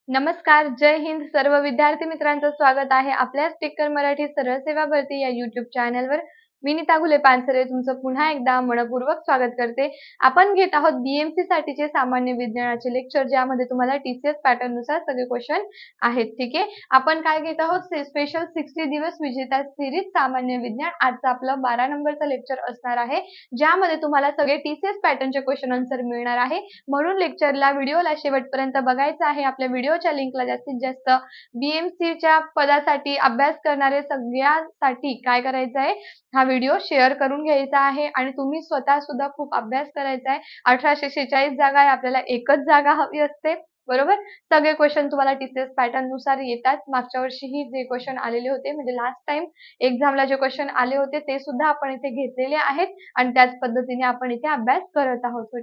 नमस्कार, जय हिंद. सर्व विद्यार्थी मित्रांचं स्वागत आहे आपल्या स्टिकर मराठी सरळ सेवा भरती या YouTube चॅनलवर. मी नीता घुले पानसरे तुमचं पुन्हा एकदा मनपूर्वक स्वागत करते. आपण घेत आहोत BMC साठीचे सामान्य विज्ञानाचे लेक्चर, ज्यामध्ये तुम्हाला TCS पॅटर्न नुसार सगळे क्वेश्चन आहेत. ठीक आहे. आपण काय घेत आहोत, स्पेशल 60 दिवस विजेता सिरीज सामान्य विज्ञान. आजचं आपलं 12 नंबरचं लेक्चर असणार आहे, ज्यामध्ये तुम्हाला सगळे TCS पॅटर्नचे क्वेश्चन आन्सर मिळणार आहे. म्हणून व्हिडिओला शेवटपर्यंत बघायचं आहे. आपल्या व्हिडिओच्या लिंकला जास्तीत जास्त BMCच्या पदासाठी अभ्यास करणारे सगळ्यांसाठी काय करायचं आहे, हा व्हिडिओ शेअर करून घ्यायचा आहे आणि तुम्ही स्वतः सुद्धा खूप अभ्यास करायचा आहे. 1846 जागा आहे, आपल्याला एकच जागा हवी असते, बरोबर. सगळे क्वेश्चन तुम्हाला TCS पॅटर्न नुसार येतात. मागच्या वर्षीही जे क्वेश्चन आलेले होते, म्हणजे लास्ट टाइम एक्झामला जे क्वेश्चन आले होते ते सुद्धा आपण इथे घेतलेले आहेत आणि त्याच पद्धतीने आपण इथे अभ्यास करत आहोत.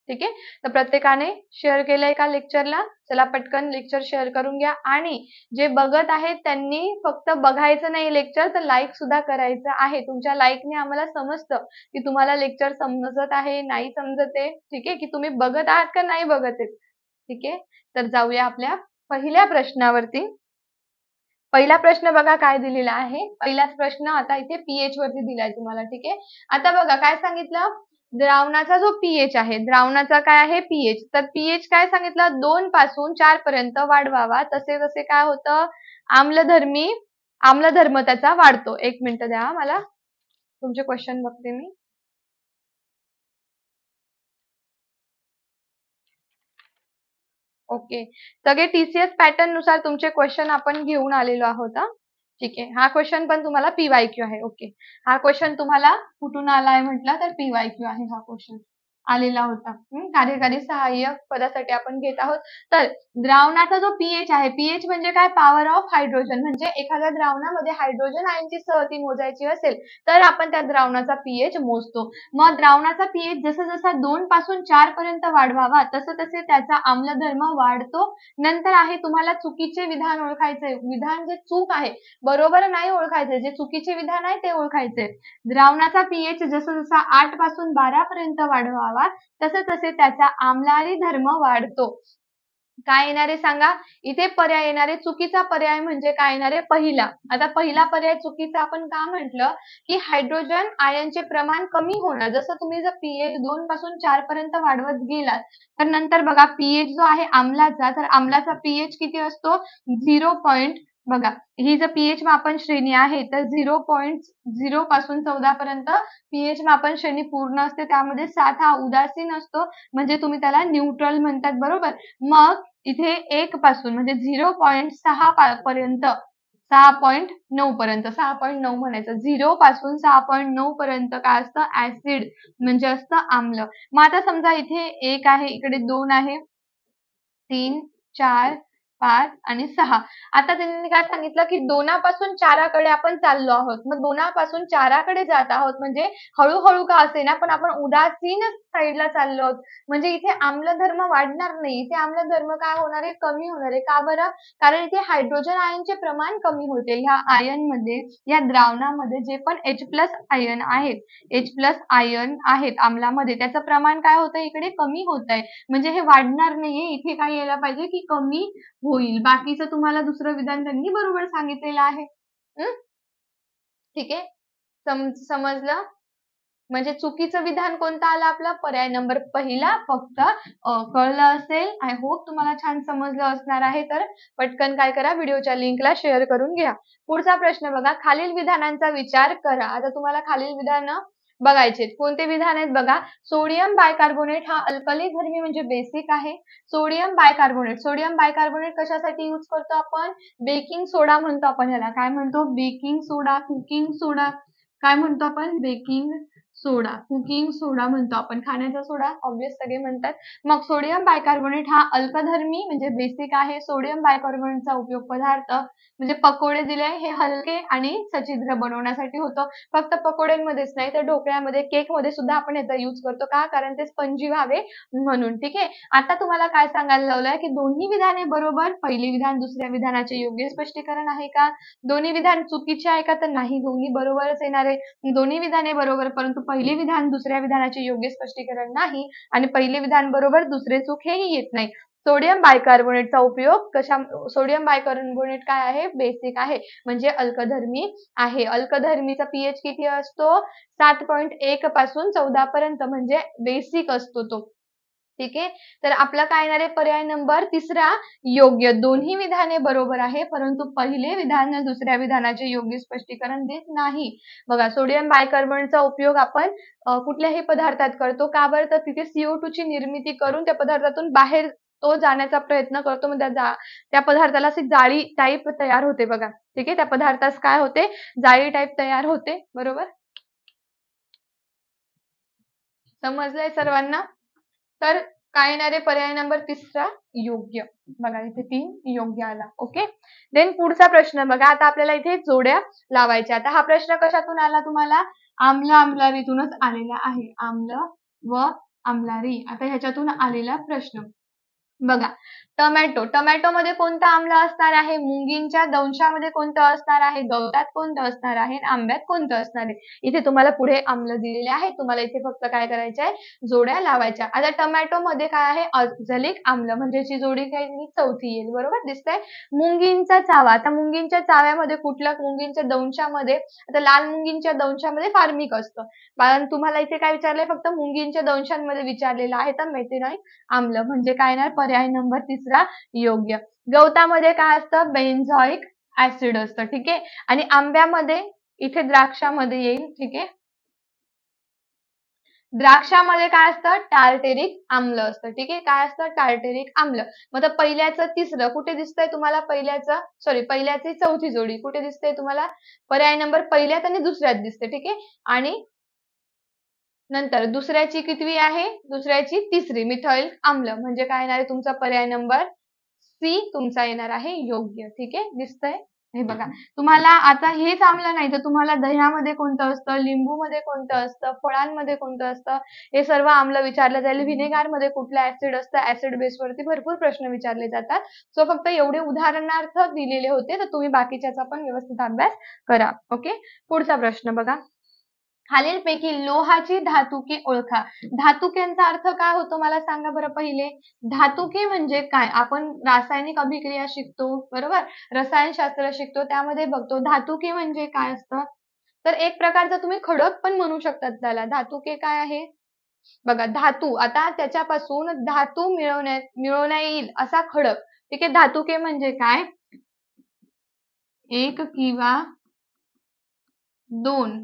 ठीक आहे. तर प्रत्येकाने शेअर केलंय का लेक्चरला? चला पटकन लेक्चर शेअर करून घ्या आणि जे बघत आहेत त्यांनी फक्त बघायचं नाही लेक्चर, तर लाईक सुद्धा करायचं आहे. तुमच्या लाईकने आम्हाला समजतं की तुम्हाला लेक्चर समजत आहे, नाही समजत आहे. ठीक आहे, की तुम्ही बघत आहात का नाही बघत आहेत. ठीक आहे. तर जाऊया आपल्या पहिल्या प्रश्नावरती. पहिला प्रश्न बघा काय दिलेला आहे. पहिलाच प्रश्न आता इथे pH वरती दिलाय तुम्हाला. ठीक आहे. आता बघा काय सांगितलं, द्रावणाचा जो pH आहे, द्रावणाचा काय आहे pH, तर pH काय सांगितलं, 2 पासून 4 पर्यंत वाढवावा. तसे तसे काय होतं, आम्लधर्म त्याचा वाढतो. एक मिनिट द्या मला, तुमचे क्वेश्चन बघते मी. ओके. सगळे TCS पॅटर्न नुसार तुमचे क्वेश्चन आपण घेऊन आलेलो आहोत. ठीक आहे. हा क्वेश्चन पण तुम्हाला PYQ आहे. ओके. हा क्वेश्चन तुम्हाला कुठून आलाय म्हटलं तर PYQ आहे हा क्वेश्चन आलेला होता. कार्यकारी सहाय्यक पदासाठी आपण घेत आहोत. तर द्रावणाचा जो pH आहे, pH म्हणजे काय, पॉवर ऑफ हायड्रोजन. म्हणजे एखाद्या द्रावणामध्ये हायड्रोजन आयनची सहती मोजायची असेल तर आपण त्या द्रावणाचा pH मोजतो. मग द्रावणाचा pH जसं जसा 2 पासून 4 पर्यंत वाढवावा तसं तसे त्याचा आम्लधर्म वाढतो. नंतर आहे तुम्हाला चुकीचे विधान ओळखायचे. विधान जे चूक आहे, बरोबर नाही ओळखायचे, जे चुकीचे विधान आहे ते ओळखायचे. द्रावणाचा pH जसं जसा 8 पासून 12 पर्यंत वाढवावा तसे तसे त्याचा आम्लारी धर्म वाढतो. काय येणारे सांगा, इथे पर्याय येणारे. चुकीचा पर्याय म्हणजे काय येणारे, पहिला. आता पहिला पर्याय चुकीचा आपण का म्हटलं, की हायड्रोजन आयनचे प्रमाण कमी होणार. जसं तुम्ही जर pH 2 पासून 4 पर्यंत वाढवत गेलात तर नंतर बघा pH जो आहे आम्लाचा, तर आम्लाचा pH किती असतो, 0. बघा, ही जर pH मापन श्रेणी आहे तर 0.0 पासून 14 पर्यंत pH मापन श्रेणी पूर्ण असते. त्यामध्ये 7 हा उदासीन असतो, म्हणजे तुम्ही त्याला न्यूट्रल म्हणतात, बरोबर. मग इथे 1 पासून म्हणजे 0.6 पर्यंत 6.9 पर्यंत 6.9 म्हणायचं. 0 पासून 6.9 पर्यंत काय असतं, ऍसिड म्हणजे असतं आम्ल. मग आता समजा इथे 1 आहे, इकडे 2 आहे, 3, 4, 5 आणि 6. आता त्यांनी काय सांगितलं, की 2 पासून 4 कडे आपण चाललो आहोत. मग 2 पासून 4 कडे जात आहोत म्हणजे हळूहळू का असेना पण आपण उदासीन साईडला चाललो आहोत. म्हणजे इथे आम्लधर्म वाढणार नाही, इथे आम्लधर्म काय होणार आहे, कमी होणार आहे. का बरं, कारण इथे हायड्रोजन आयनचे प्रमाण कमी होते. ह्या आयनमध्ये, या द्रावणामध्ये जे पण H+ आयन आहेत, H+ आयन आहेत आम्लामध्ये, त्याचं प्रमाण काय होतं, इकडे कमी होत आहे. म्हणजे हे वाढणार नाहीये, इथे काय यायला पाहिजे की कमी होईल. बाकीचं तुम्हाला दुसरं विधान त्यांनी बरोबर सांगितलेलं आहे. ठीक आहे. समजलं. म्हणजे चुकीचं विधान कोणतं आलं आपलं, पर्याय नंबर पहिला. फक्त कळलं असेल, आय होप तुम्हाला छान समजलं असणार आहे. तर पटकन काय करा, व्हिडिओच्या लिंकला शेअर करून घ्या. पुढचा प्रश्न बघा, खालील विधानांचा विचार करा. आता तुम्हाला खालील विधान बघायचे. कोणते विधान आहेत बघा, सोडियम बायकार्बोनेट हा अल्कलीधर्मी म्हणजे बेसिक आहे. सोडियम बायकार्बोनेट कशासाठी यूज करतो आपण, बेकिंग सोडा म्हणतो आपण ह्याला. काय म्हणतो, बेकिंग सोडा, कुकिंग सोडा. काय म्हणतो आपण, बेकिंग सोडा, कुकिंग सोडा म्हणतो आपण. खाण्याचा सोडा ऑब्वियस सगळे म्हणतात. मग सोडियम बायकार्बोनेट हा अल्कधर्मी म्हणजे बेसिक आहे. सोडियम बायकार्बोनेटचा उपयोग पदार्थ म्हणजे पकोडे दिले, हे हलके आणि सच्छिद्र बनवण्यासाठी होतं. फक्त पकोड्यांमध्येच नाही तर ढोकळ्यामध्ये, केकमध्ये सुद्धा आपण याचा यूज करतो. का, कारण ते स्पंजी व्हावे म्हणून. ठीक आहे. आता तुम्हाला काय सांगायला लावलंय, की दोन्ही विधाने बरोबर, पहिली विधान दुसऱ्या विधानाचे योग्य स्पष्टीकरण आहे का, दोन्ही विधान चुकीचे आहे का, तर नाही, दोन्ही बरोबरच येणार आहे. दोन्ही विधाने बरोबर, परंतु पहिले विधान दुसऱ्या विधानाचे योग्य स्पष्टीकरण नाही आणि पहिले विधान बरोबर दुसरे चूक हेही येत नाही. सोडियम बायकार्बोनेटचा उपयोग सोडियम बायकार्बोनेट काय आहे? बेसिक आहे, म्हणजे अल्कधर्मी आहे. अल्कधर्मीचा पीएच किती असतो? 7.1 पासून 14 पर्यंत, म्हणजे बेसिक असतो तो. ठीक आहे, तर आपला काय येणार आहे? पर्याय नंबर तिसरा योग्य. दोन्ही विधाने बरोबर आहे, परंतु पहिले विधान दुसऱ्या विधानाचे योग्य स्पष्टीकरण देत नाही. बघा, सोडियम बायकार्बोनेटचा उपयोग आपण कुठल्याही पदार्थात करतो. का बरं? तर तिथे CO2 ची निर्मिती करून त्या पदार्थातून बाहेर तो जाण्याचा प्रयत्न करतो. मग त्या पदार्थाला अशी जाळी टाईप तयार होते बघा. ठीक आहे, त्या पदार्थास काय होते? जाळी टाईप तयार होते. बरोबर, समजलंय सर्वांना? तर काय येणार आहे? पर्याय नंबर तिसरा योग्य. बघा, इथे 3 योग्य आला. ओके, देन पुढचा प्रश्न बघा. आता आपल्याला इथे जोड्या लावायच्या. आता हा प्रश्न कशातून आला तुम्हाला? आम्ल आम्लारीतूनच आलेला आहे. आम्ल व आम्लारी, आता ह्याच्यातून आलेला प्रश्न. बघा, टोमॅटो मध्ये कोणता आम्ल असणार आहे? मुंगींच्या दंशामध्ये कोणतं असणार आहे? गवतात कोणतं असणार आहे? आंब्यात कोणतं असणार आहे? इथे तुम्हाला पुढे आम्ल दिलेले आहे. तुम्हाला इथे फक्त काय करायचं आहे? जोड्या लावायच्या. आता टोमॅटो मध्ये काय आहे? अझलिक आम्ल, म्हणजे याची जोडी काय येईल? चौथी येईल. बरोबर दिसतंय? मुंगींचा चावा, आता मुंगींच्या चाव्यामध्ये कुठलं? मुंगींच्या दंशामध्ये, आता लाल मुंगींच्या दंशामध्ये फार्मिक असतं. कारण तुम्हाला इथे काय विचारलंय? फक्त मुंगींच्या दंशांमध्ये विचारलेलं आहे, तर मेथिओनिक आम्ल, म्हणजे काय येणार? पर्याय नंबर तिसरा योग्य. गवतामध्ये काय असतं? बेन्झॉइक ऍसिड असतं. ठीक आहे, आणि आंब्यामध्ये इथे द्राक्षामध्ये येईल. ठीक आहे, द्राक्षामध्ये काय असतं? टार्टेरिक आम्ल असतं. ठीक आहे, काय असतं? टार्टेरिक आम्ल. मग आता पहिल्याचं तिसरं कुठे दिसतंय तुम्हाला? पहिल्याची चौथी जोडी कुठे दिसते तुम्हाला? पर्याय नंबर पहिल्यात आणि दुसऱ्यात दिसते. ठीक आहे, आणि नंतर दुसऱ्याची कितवी आहे? दुसऱ्याची तिसरी, मिथाइल आम्ल, म्हणजे काय येणार आहे? तुमचा पर्याय नंबर सी तुमचा येणार आहे योग्य. ठीक आहे, दिसतंय? हे बघा, तुम्हाला आता हेच आम्ल नाही तर तुम्हाला दह्यामध्ये कोणतं असतं? लिंबूमध्ये कोणतं असतं? फळांमध्ये कोणतं असतं? हे सर्व आम्ल विचारलं जाईल. व्हिनेगार मध्ये कुठलं ऍसिड असतं? ऍसिड बेसवरती भरपूर प्रश्न विचारले जातात. सो फक्त एवढे उदाहरणार्थ दिलेले होते, तर तुम्ही बाकीच्याचा पण व्यवस्थित अभ्यास करा. ओके, पुढचा प्रश्न बघा. खालीलपैकी लोहाची धातुके ओळखा. धातुक्यांचा अर्थ काय होतो मला सांगा बरं पहिले. धातुके म्हणजे काय? आपण रासायनिक अभिक्रिया शिकतो, बरोबर, रसायनशास्त्र शिकतो, त्यामध्ये बघतो धातुके म्हणजे काय असतं. तर एक प्रकारचा तुम्ही खडक पण म्हणू शकतात त्याला. धातुके काय आहे? बघा, धातू, आता त्याच्यापासून धातू मिळवण्या येईल असा खडक. ठीक आहे, धातुके म्हणजे काय? एक किंवा दोन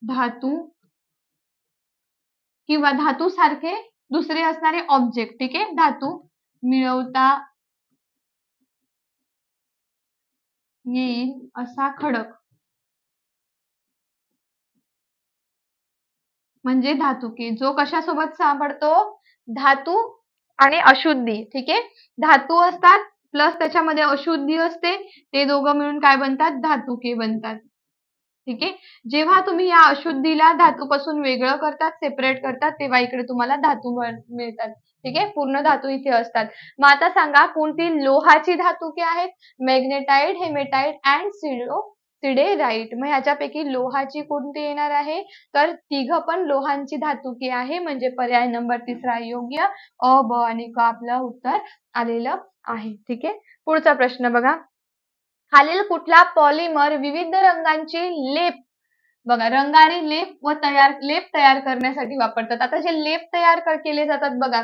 धातू किंवा धातू सारखे दुसरे असणारे ऑब्जेक्ट. ठीक आहे, धातू मिळवता येईल असा खडक म्हणजे धातुके. जो कशासोबत सापडतो? धातू आणि अशुद्धी. ठीक आहे, धातू असतात प्लस त्याच्यामध्ये अशुद्धी असते, ते दोघं मिळून काय बनतात? धातुके बनतात. ठीक आहे, जेव्हा तुम्ही या अशुद्धीला धातूपासून वेगळं करतात, सेपरेट करतात, तेव्हा इकडे तुम्हाला धातू मिळतात. ठीक आहे, पूर्ण धातू इथे असतात. मग आता सांगा, कोणती लोहाची धातुके आहेत? मॅग्नेटाइट, हेमेटाइट अँड सिडेराइट. मग ह्याच्यापैकी लोहाची कोणती येणार आहे? तर तिघ पण लोहांची धातुके आहे, म्हणजे पर्याय नंबर तिसरा योग्य. अ, ब आणि क आपलं उत्तर आलेलं आहे. ठीक आहे, पुढचा प्रश्न बघा. खालील कुठला पॉलिमर विविध रंगांची लेप, बघा, रंगारी लेप तयार करण्यासाठी वापरतात. आता जे लेप तयार केले जातात बघा,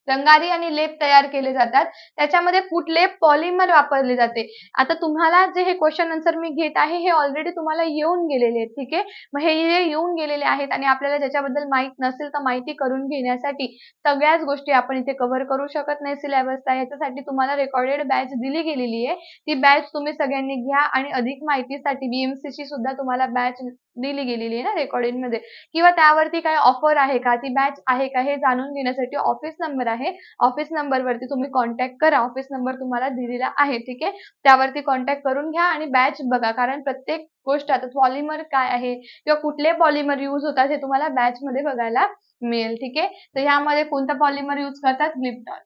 रंगारी आणि लेप तयार केले जातात, त्याच्यामध्ये कुठले पॉलिमर वापरले जाते? आता तुम्हाला जे हे क्वेश्चन आन्सर मी घेत आहे हे ऑलरेडी तुम्हाला येऊन गेलेले आहेत. ठीक आहे, मग हे जे येऊन गेलेले आहेत आणि आपल्याला ज्याच्याबद्दल माहित नसेल तर माहिती करून घेण्यासाठी सगळ्याच गोष्टी आपण इथे कव्हर करू शकत नाही सिलेबसला. याच्यासाठी तुम्हाला रेकॉर्डेड बॅच दिली गेलेली आहे. ती बॅच तुम्ही सगळ्यांनी घ्या, आणि अधिक माहितीसाठी BMC ची सुद्धा तुम्हाला बॅच दिली गेलेली आहे ना रेकॉर्डिंग मध्ये, किंवा त्यावरती काय ऑफर आहे का, ती बॅच आहे का, हे जाणून घेण्यासाठी ऑफिस नंबर आहे, ऑफिस नंबर वरती तुम्ही कॉन्टॅक्ट करा. ऑफिस नंबर तुम्हाला दिलेला आहे. ठीक आहे, त्यावरती कॉन्टॅक्ट करून घ्या आणि बॅच बघा, कारण प्रत्येक गोष्ट, आता पॉलिमर काय आहे किंवा कुठले पॉलिमर यूज होतात हे तुम्हाला बॅच मध्ये बघायला मिळेल. ठीक आहे, तर ह्यामध्ये कोणता पॉलिमर यूज करतात? लिप्टॉन.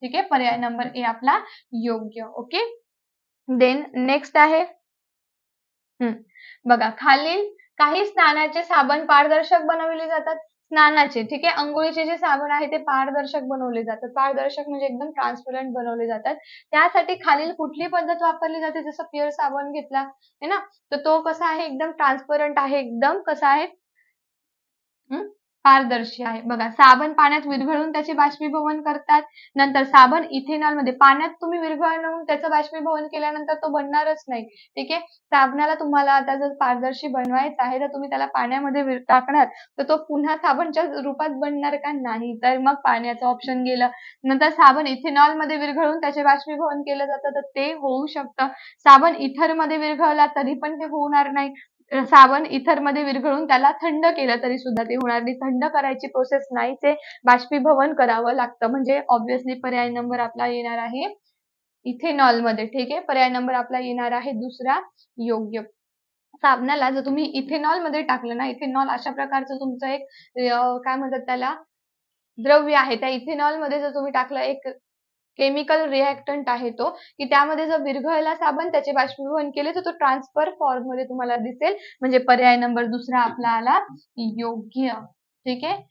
ठीक आहे, पर्याय नंबर ए आपला योग्य. ओके, देन नेक्स्ट आहे, बघा, खालील काही स्नानाचे साबण पारदर्शक बनवले जातात. स्नानाचे, ठीक आहे. अंघोळीचे जे साबण आहे ते पारदर्शक बनवले जातात. पारदर्शक म्हणजे एकदम ट्रान्सपरंट बनवले जातात. त्यासाठी खालील कुठली पद्धत वापरली जाते? जसं पिअर साबण घेतला, आहे ना? तर तो कसा आहे? एकदम ट्रान्सपरंट आहे. एकदम कसा आहे? हं, पारदर्शी आहे. बघा, साबण पाण्यात विरघळून त्याचे बाष्पीभवन करतात. नंतर साबण इथेनॉलमध्ये पाण्यात तुम्ही विरघळवून त्याचं बाष्पीभवन केल्यानंतर तो बनणारच नाही. ठीक आहे. साबणाला तुम्हाला आता जर पारदर्शी बनवायचा आहे, तर तुम्ही त्याला पाण्यामध्ये टाकणार, तर तो पुन्हा साबणच्या रूपात बनणार का? नाही. तर मग पाण्याचं ऑप्शन गेलं. नंतर साबण इथेनॉलमध्ये विरघळून त्याचे बाष्पीभवन केलं जातं, तर ते होऊ शकतं. साबण इथरमध्ये विरघळला तरी पण ते होणार नाही. साबण इथरमध्ये विरघळून त्याला थंड केलं तरी सुद्धा ते होणार नाही. थंड करायची प्रोसेस नाहीच आहे. बाष्पीभवन करावं लागतं. म्हणजे ऑब्व्हियसली पर्याय नंबर आपला येणार आहे इथेनॉलमध्ये. ठीक आहे. पर्याय नंबर आपला येणार आहे दुसरा योग्य. साबणाला जर तुम्ही इथेनॉलमध्ये टाकलं ना, इथेनॉल अशा प्रकारचं तुमचं एक काय म्हणतात त्याला द्रव्य आहे. त्या इथेनॉलमध्ये जर तुम्ही टाकलं एक केमिकल रिएक्टंट आहे तो, की त्यामध्ये जर विरघळला साबण त्याचे बाष्पीभवन केले तर तो ट्रान्सफर फॉर्म मध्ये तुम्हाला दिसेल. म्हणजे पर्याय नंबर दुसरा आपला आला योग्य. ठीक आहे.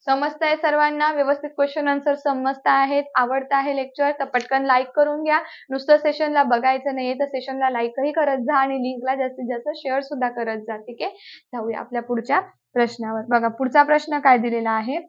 समजतंय सर्वांना? व्यवस्थित क्वेश्चन आन्सर समजत आहेत? आवडत आहे लेक्चर? तर पटकन लाईक करून घ्या. नुसतं सेशनला बघायचं नाहीये, तर सेशनला लाईकही करत जा आणि लिंकला जास्तीत जास्त शेअर सुद्धा करत जा. ठीक आहे. जाऊया आपल्या पुढच्या प्रश्नावर. बघा, पुढचा प्रश्न काय दिलेला आहे?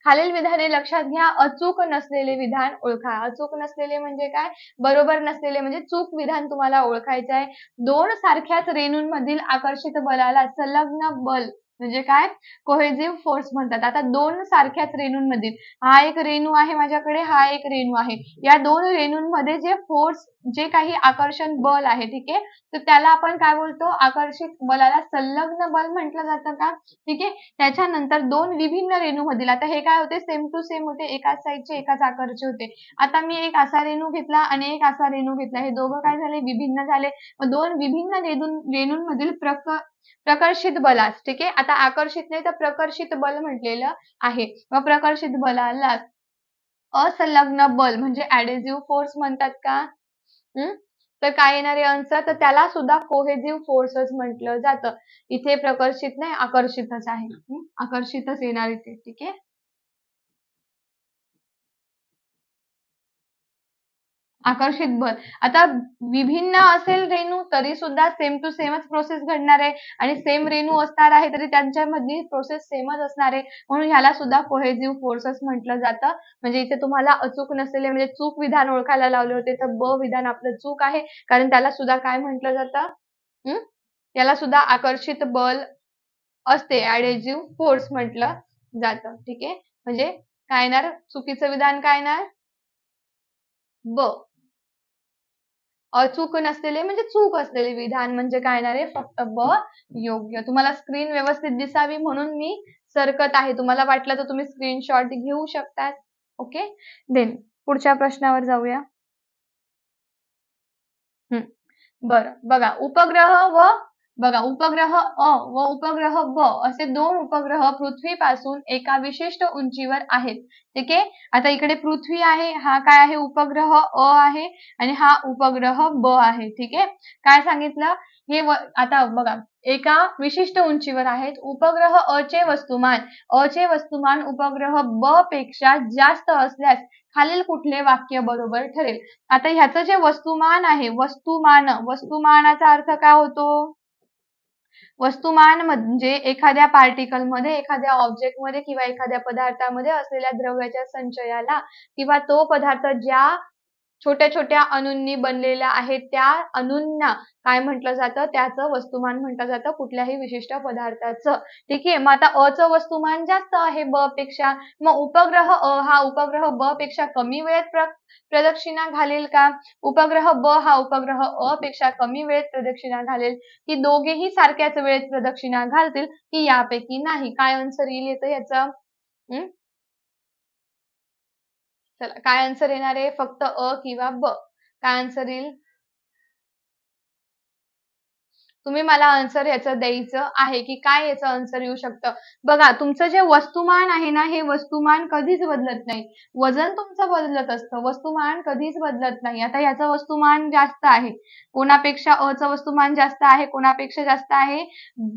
खालील विधाने लक्षात घ्या. अचूक नसलेले विधान ओळखा. अचूक नसलेले म्हणजे काय? बरोबर नसलेले म्हणजे चूक विधान तुम्हाला ओळखायचं आहे. दोन सारख्याच रेणूंमधील आकर्षित बलाला संलग्न बल म्हणजे काय? कोहेसिव्ह फोर्स म्हणतात. आता दोन सारख्याच रेणूंमधील, हा एक रेणू आहे माझ्याकडे, हा एक रेणू आहे. या दोन रेणूंमध्ये जे फोर्स, जे काही आकर्षण बल आहे, ठीक आहे, तर त्याला आपण काय बोलतो? आकर्षित बलाला संलग्न बल म्हटलं जातं का? ठीक आहे. त्याच्यानंतर दोन विभिन्न रेणूमधील, आता हे काय होते? सेम टू सेम होते, एकाच साईडचे एकाच आकारचे होते. आता मी एक असा रेणू घेतला आणि एक असा रेणू घेतला, हे दोघं काय झाले? विभिन्न झाले. दोन विभिन्न रेणूंमधील प्रकर्षित बलास, ठीक आहे. आता आकर्षित नाही तर प्रकर्षित बल म्हटलेलं आहे. मग प्रकर्षित बलाला असंलग्न बल म्हणजे ऍडेसिव्ह फोर्स म्हणतात का? तर काय येणार आहे आन्सर? तर त्याला सुद्धा कोहेसिव्ह फोर्सच म्हटलं जातं. इथे प्रकर्षित नाही, आकर्षितच आहे. आकर्षितच येणार इथे. ठीक आहे. आकर्षित बल. आता विभिन्न असेल रेणू तरी सुद्धा सेम टू सेमच प्रोसेस घडणार आहे आणि सेम रेणू असणार आहे तरी त्यांच्यामधली प्रोसेस सेमच असणार आहे. म्हणून ह्याला सुद्धा कोहेसिव्ह फोर्सच म्हटलं जातं. म्हणजे इथे तुम्हाला अचूक नसलेले म्हणजे चूक विधान ओळखायला लावले होते, तर ब विधान आपलं चूक आहे. कारण त्याला सुद्धा काय म्हटलं जातं? त्याला सुद्धा आकर्षित बल असते, ऍडेसिव्ह फोर्स म्हटलं जातं. ठीक आहे. म्हणजे काय येणार? चुकीचं विधान काय येणार? ब. अचूक नसलेले म्हणजे चूक असलेले विधान म्हणजे काय येणार आहे? फक्त ब योग्य. तुम्हाला स्क्रीन व्यवस्थित दिसावी म्हणून मी सरकत आहे. तुम्हाला वाटलं तर तुम्ही स्क्रीनशॉट घेऊ शकतात. ओके. देन पुढच्या प्रश्नावर जाऊया. बरं. बघा, उपग्रह अ व उपग्रह ब असे दोन उपग्रह पृथ्वीपासून एका विशिष्ट उंचीवर आहेत. ठीक आहे. आता इकडे पृथ्वी आहे, हा काय आहे? उपग्रह अ आहे आणि हा उपग्रह ब आहे. ठीक आहे. काय सांगितलं? आता बघा, एका विशिष्ट उंचीवर आहेत. उपग्रह अ चे वस्तुमान उपग्रह ब पेक्षा जास्त असल्यास खालील कुठले वाक्य बरोबर ठरेल? आता ह्याचं जे वस्तुमान आहे, वस्तुमानाचा अर्थ काय होतो? वस्तुमान म्हणजे एखाद्या पार्टिकलमध्ये, एखाद्या ऑब्जेक्टमध्ये किंवा एखाद्या पदार्थामध्ये असलेल्या द्रव्याच्या संचयाला किंवा तो पदार्थ ज्या छोट्या छोट्या अणूंनी बनलेल्या आहेत त्या अणूंना काय म्हटलं जातं? त्याचं वस्तुमान म्हटलं जातं कुठल्याही विशिष्ट पदार्थाचं. ठीक आहे. मग आता अ चं वस्तुमान जास्त आहे ब पेक्षा. मग उपग्रह अ हा उपग्रह ब पेक्षा कमी वेळेत प्रदक्षिणा घालेल का? उपग्रह ब हा उपग्रह अ पेक्षा कमी वेळेत प्रदक्षिणा घालेल, की दोघेही सारख्याच वेळेत प्रदक्षिणा घालतील, की यापैकी नाही? काय आन्सर येईल येतं याचं? चला, काय आन्सर येणार आहे? फक्त अ किंवा ब. काय आन्सर येईल? तुम्ही मला आन्सर याचं द्यायचं आहे की काय याचं आन्सर येऊ शकतं. बघा तुमचं जे वस्तुमान आहे ना, हे वस्तुमान कधीच बदलत नाही. वजन तुमचं बदलत असतं, वस्तुमान कधीच बदलत नाही. आता याचं वस्तुमान जास्त आहे, कोणापेक्षा अचं वस्तुमान जास्त आहे, कोणापेक्षा जास्त आहे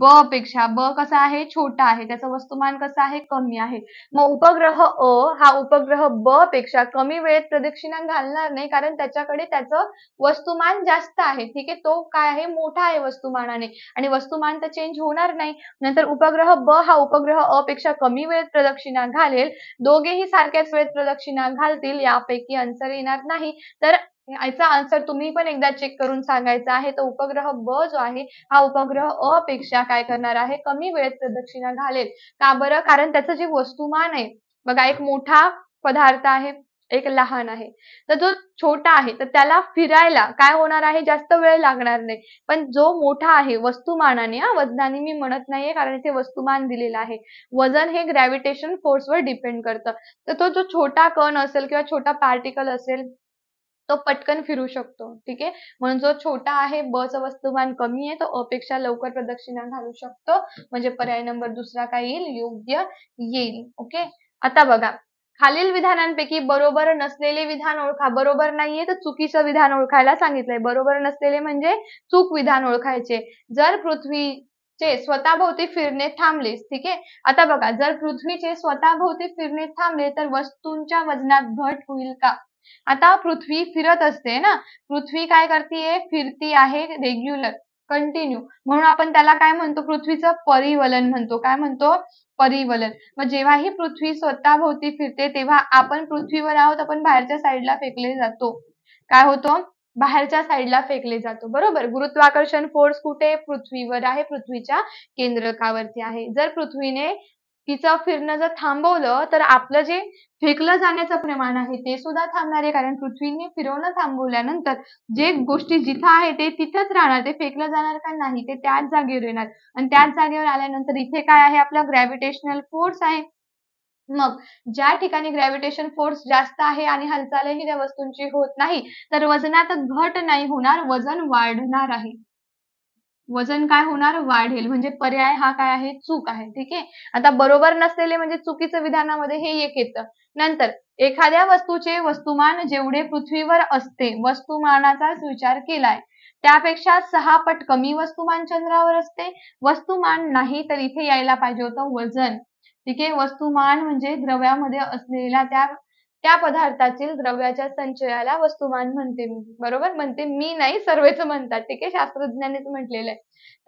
ब पेक्षा. ब कसा आहे, छोटा आहे, त्याचं वस्तुमान कसं आहे, कमी आहे. मग उपग्रह अ हा उपग्रह ब पेक्षा कमी वेळेत प्रदक्षिणा घालणार नाही, कारण त्याच्याकडे त्याचं वस्तुमान जास्त आहे. ठीक आहे, तो काय आहे, मोठा आहे वस्तुमानाने, आणि वस्तुमान तर चेंज होणार नाही. नंतर उपग्रह ब हा उपग्रह अ पेक्षा कमी वेळेत प्रदक्षिणा घालेल, दोघेही सारख्याच वेळेत प्रदक्षिणा घालतील, यापैकी आन्सर येणार नाही. तर याचा आन्सर तुम्ही पण एकदा चेक करून सांगायचा आहे. तर उपग्रह ब जो आहे हा उपग्रह अ पेक्षा काय करणार आहे, कमी वेळेत प्रदक्षिणा घालेल. का बरं, कारण त्याचं जे वस्तुमान आहे बघा, एक मोठा पदार्थ आहे, एक लहान आहे. तर जो छोटा आहे तर त्याला फिरायला काय होणार आहे, जास्त वेळ लागणार नाही. पण जो मोठा आहे वस्तुमानाने, वजनाने मी म्हणत नाहीये, कारण इथे वस्तुमान दिलेलं आहे. वजन हे ग्रॅव्हिटेशन फोर्सवर डिपेंड करतं. तर तो जो छोटा कण असेल किंवा छोटा पार्टिकल असेल तो पटकन फिरू शकतो. ठीक आहे, म्हणून जो छोटा आहे ब चं वस्तुमान कमी आहे, तो अ पेक्षा लवकर प्रदक्षिणा घालू शकतो. म्हणजे पर्याय नंबर दुसरा काय येईल, योग्य येईल. ओके, आता बघा, खालील विधानांपैकी बरोबर नसलेले विधान ओळखा. बरोबर नाहीये तर चुकीचं विधान ओळखायला सांगितलंय. बरोबर नसलेले म्हणजे चूक विधान ओळखायचे. जर पृथ्वीचे स्वतःभोवती फिरणे थांबले, ठीक आहे. आता बघा, जर पृथ्वीचे स्वतःभोवती फिरणे थांबले तर वस्तूंच्या वजनात घट होईल का? आता पृथ्वी फिरत असते ना, पृथ्वी काय करतीये, फिरती आहे रेग्युलर, कंटिन्यू, म्हणून आपण त्याला काय म्हणतो, पृथ्वीचं परिवलन म्हणतो. काय म्हणतो, परिवलन. मग जेव्हा ही पृथ्वी स्वतःभोवती फिरते तेव्हा आपण पृथ्वीवर आहोत, आपण बाहेरच्या साईडला फेकले जातो. काय होतो, बाहेरच्या साईडला फेकले जातो, बरोबर. गुरुत्वाकर्षण फोर्स कुठे, पृथ्वीवर आहे, पृथ्वीच्या केंद्रकावरती आहे. जर पृथ्वीने तिचं फिरणं जर थांबवलं तर आपलं जे फेकलं जाण्याचं प्रमाण आहे ते सुद्धा थांबणार आहे, कारण पृथ्वीने फिरवणं थांबवल्यानंतर जे गोष्टी जिथं आहे ते तिथंच राहणार, ते फेकलं जाणार का नाही, ते त्याच जागेवर येणार, आणि त्याच जागेवर आल्यानंतर इथे काय आहे, आपला ग्रॅव्हिटेशनल फोर्स आहे. मग ज्या ठिकाणी ग्रॅव्हिटेशन फोर्स जास्त आहे आणि हालचालही त्या वस्तूंची होत नाही, तर वजनात घट नाही होणार, वजन वाढणार आहे. वजन काय होणार, वाढेल. म्हणजे पर्याय हा काय आहे, चूक आहे. ठीक आहे, आता बरोबर नसलेले म्हणजे चुकीचं विधानामध्ये हे एक येतं. नंतर एखाद्या वस्तूचे वस्तुमान जेवढे पृथ्वीवर असते, वस्तुमानाचाच विचार केलाय, त्यापेक्षा 6 पट कमी वस्तुमान चंद्रावर असते. वस्तुमान नाही तर इथे यायला पाहिजे होतं वजन. ठीक आहे, वस्तुमान म्हणजे द्रव्यामध्ये असलेला त्या त्या पदार्थातील द्रव्याच्या संचयाला वस्तुमान म्हणते मी. बरोबर, म्हणते मी नाही, सर्वच म्हणतात. ठीक आहे, शास्त्रज्ञांनीच म्हटलेलं आहे.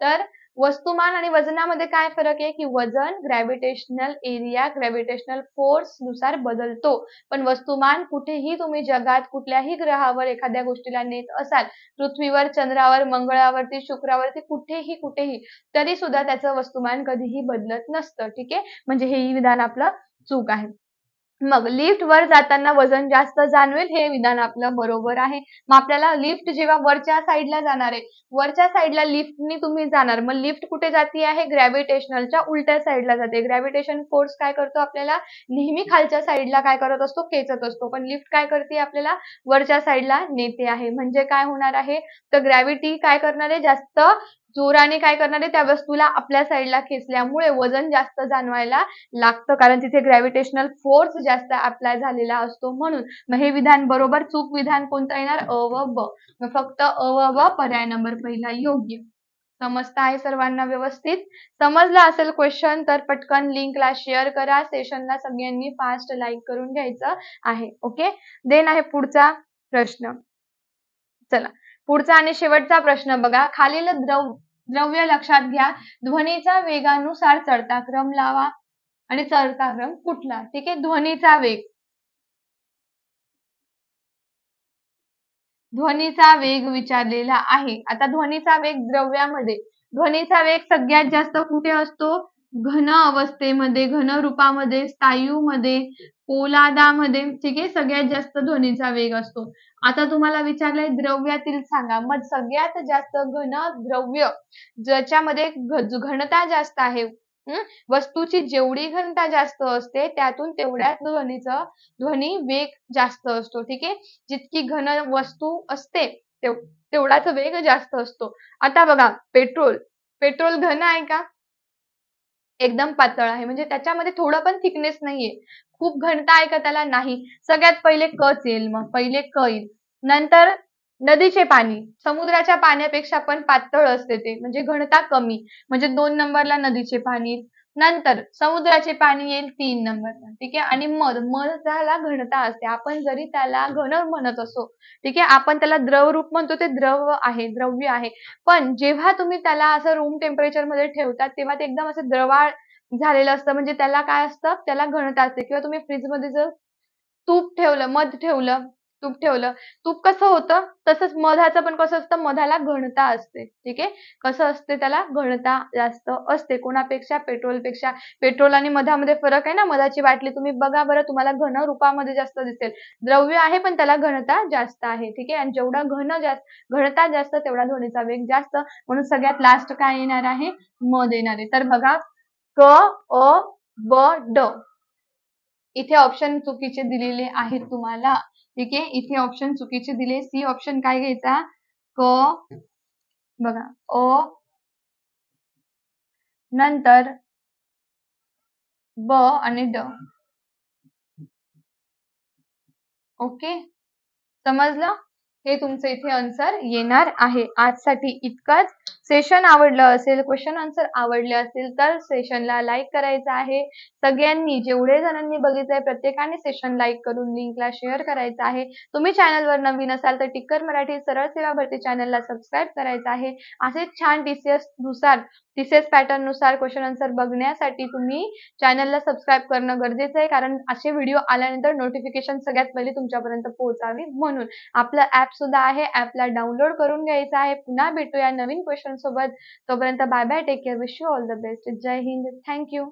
तर वस्तुमान आणि वजनामध्ये काय फरक आहे, की वजन ग्रॅव्हिटेशनल एरिया, ग्रॅव्हिटेशनल फोर्स नुसार बदलतो, पण वस्तुमान कुठेही तुम्ही जगात कुठल्याही ग्रहावर एखाद्या गोष्टीला नेत असाल, पृथ्वीवर, चंद्रावर, मंगळावरती, शुक्रावरती, कुठेही तरी सुद्धा त्याचं वस्तुमान कधीही बदलत नसतं. ठीक आहे, म्हणजे हेही विधान आपलं चूक आहे. मग लिफ्ट वर जाताना वजन जास्त जाणवेल, हे विधान आपलं बरोबर आहे. मग आपल्याला लिफ्ट जेव्हा वरच्या साईडला जाणार आहे, वरच्या साईडला लिफ्टनी तुम्ही जाणार, मग लिफ्ट कुठे जाती आहे, ग्रॅव्हिटेशनलच्या उलट्या साईडला जाते. ग्रॅव्हिटेशन फोर्स काय करतो, आपल्याला नेहमी खालच्या साईडला काय करत असतो, खेचत असतो, पण लिफ्ट काय करते, आपल्याला वरच्या साईडला नेते आहे. म्हणजे काय होणार आहे, तर ग्रॅव्हिटी काय करणार आहे, जास्त जोराने काय करणार आहे, त्या वस्तूला आपल्या साईडला खेचल्यामुळे वजन जास्त जाणवायला लागतं, कारण तिथे ग्रॅव्हिटेशनल फोर्स जास्त अप्लाय झालेला असतो म्हणून. मग हे विधान बरोबर, चूक विधान कोणतं येणार, अ व ब. मग फक्त अ व ब पर्याय नंबर पहिला योग्य. समजत आहे सर्वांना व्यवस्थित? समजला असेल क्वेश्चन तर पटकन लिंकला शेअर करा, सेशनला सगळ्यांनी फास्ट लाईक करून घ्यायचं आहे. ओके, देन आहे पुढचा प्रश्न. चला, पुढचा आणि शेवटचा प्रश्न बघा. खालील द्रव्य लक्षात घ्या. ध्वनीचा वेगानुसार चढता क्रम लावा आणि चढता क्रम कुठला. ठीक आहे, ध्वनीचा वेग. ध्वनीचा वेग विचारलेला आहे. आता ध्वनीचा वेग द्रव्यामध्ये, ध्वनीचा वेग सगळ्यात जास्त कुठे असतो, घन अवस्थेमध्ये, घन रूपामध्ये, स्थायूमध्ये, पोलादामध्ये. ठीक आहे, सगळ्यात जास्त ध्वनीचा वेग असतो. आता तुम्हाला विचारलंय द्रव्यातील सांगा, मग सगळ्यात जास्त घन द्रव्य ज्याच्यामध्ये घनता जास्त आहे, वस्तूची जेवढी घनता जास्त असते त्यातून तेवढ्याच ध्वनी वेग जास्त असतो. ठीक आहे, जितकी घन वस्तू असते तेवढाच वेग जास्त असतो. आता बघा पेट्रोल, पेट्रोल घन आहे का? एकदम पातळ आहे. म्हणजे त्याच्यामध्ये थोडं पण थिकनेस नाहीये. खूप घनता आहे का त्याला? नाही. सगळ्यात पहिले कच येईल मग. पहिले क येईल. नंतर नदीचे पाणी. समुद्राच्या पाण्यापेक्षा पण पातळ असते ते. म्हणजे घनता कमी. म्हणजे 2 नंबरला नदीचे पाणी. नंतर समुद्राचे पाणी येईल 3 नंबरला. ठीक आहे. आणि मध. मधाला घनता असते. आपण जरी त्याला घन म्हणत असो, ठीक आहे. आपण त्याला द्रवरूप म्हणतो, ते द्रव आहे, द्रव्य आहे. पण जेव्हा तुम्ही त्याला असं रूम टेम्परेचरमध्ये ठेवतात, तेव्हा ते एकदम असं द्रवाळ झालेलं असतं. म्हणजे त्याला काय असतं? त्याला घनता असते. किंवा तुम्ही फ्रीजमध्ये जर तूप ठेवलं, मध ठेवलं, तूप ठेवलं. तूप कसं होतं? तसंच मधाचं पण कसं असतं? मधाला घनता असते. ठीक आहे. कसं असते त्याला? घनता जास्त असते. कोणापेक्षा? पेट्रोलपेक्षा. पेट्रोल आणि मधामध्ये फरक आहे ना. मधाची बाटली तुम्ही बघा बरं, तुम्हाला घन रूपामध्ये जास्त दिसेल. द्रव्य आहे पण त्याला घनता जास्त आहे. ठीक आहे. आणि जेवढा घनता जास्त तेवढा ध्वनीचा वेग जास्त. म्हणून सगळ्यात लास्ट काय येणार आहे? मध येणार आहे. तर बघा क, अ, ब, ड. इथे ऑप्शन चुकीचे दिलेले आहेत तुम्हाला. ठीक आहे. इथे ऑप्शन चुकीचे दिले. सी ऑप्शन काय घ्यायचा? क, बघा अ, नंतर ब आणि ड. ओके. समजलं? हे तुमचं इथे आन्सर येणार आहे. आजसाठी इतकंच. सेशन आवडलं असेल, क्वेश्चन आन्सर आवडले असतील तर सेशनला लाईक करायचं आहे. सगळ्यांनी, जेवढे जणांनी बघितलंय प्रत्येकाने सेशन लाईक करून लिंकला शेअर करायचं आहे. तुम्ही चॅनलवर नवीन असाल तर टिक्कर मराठी सरळ सेवा भरती चॅनलला सबस्क्राईब करायचं आहे. असेच छान टीसीएस पॅटर्न नुसार क्वेश्चन आन्सर बघण्यासाठी तुम्ही चॅनलला सबस्क्राईब करणं गरजेचं आहे. कारण असे व्हिडिओ आल्यानंतर नोटिफिकेशन सगळ्यात पहिले तुमच्यापर्यंत पोहोचावी म्हणून. आपलं ऍप सुद्धा आहे. ऍपला डाउनलोड करून घ्यायचं आहे. पुन्हा भेटूया नवीन क्वेश्चन सोबत. तोपर्यंत bye bye. Take care. Wish you all the best. जय हिंद. Thank you.